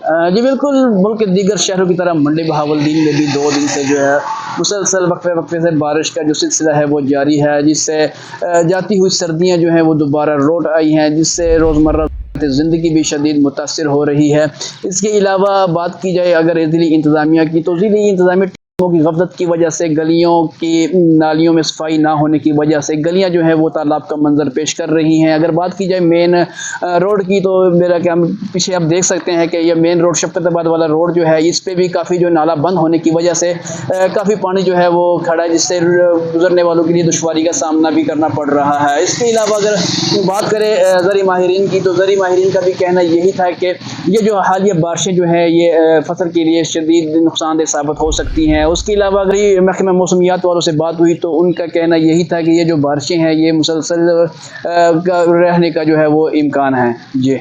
जी बिल्कुल, मुल्क के दीगर शहरों की तरह मंडी बहावलदीन में भी 2 दिन से जो है मुसलसल वक्फे वक्फे से बारिश का जो सिलसिला है वो जारी है, जिससे जाती हुई सर्दियां जो हैं वो दोबारा लौट आई हैं, जिससे रोज़मर्रा ज़िंदगी भी शदीद मुतासिर हो रही है। इसके अलावा बात की जाए अगर ज़िली इंतज़ामिया की, तो ज़िली इंतज़ामिया टीमों की गफलत की वजह से गलियों की नालियों में सफाई ना होने की वजह से गलियां जो है वो तालाब का मंजर पेश कर रही हैं। अगर बात की जाए मेन रोड की, तो मेरा क्या पीछे आप देख सकते हैं कि ये मेन रोड शफकताबाद वाला रोड जो है, इस पे भी काफ़ी जो नाला बंद होने की वजह से काफ़ी पानी जो है वो खड़ा है, जिससे गुजरने वालों के लिए दुश्वारी का सामना भी करना पड़ रहा है। इसके अलावा अगर बात करें ज़री माहिरीन की, तो ज़री माहिरीन का भी कहना यही था कि ये जो हालिया बारिशें जो हैं ये फसल के लिए शदीद नुकसानदेह साबित हो सकती हैं। उसके अलावा अगर ये महकमा मौसमियात वालों से बात हुई, तो उनका कहना यही था कि ये जो बारिशें हैं ये मुसलसल रहने का जो है वो इम्कान है। जी।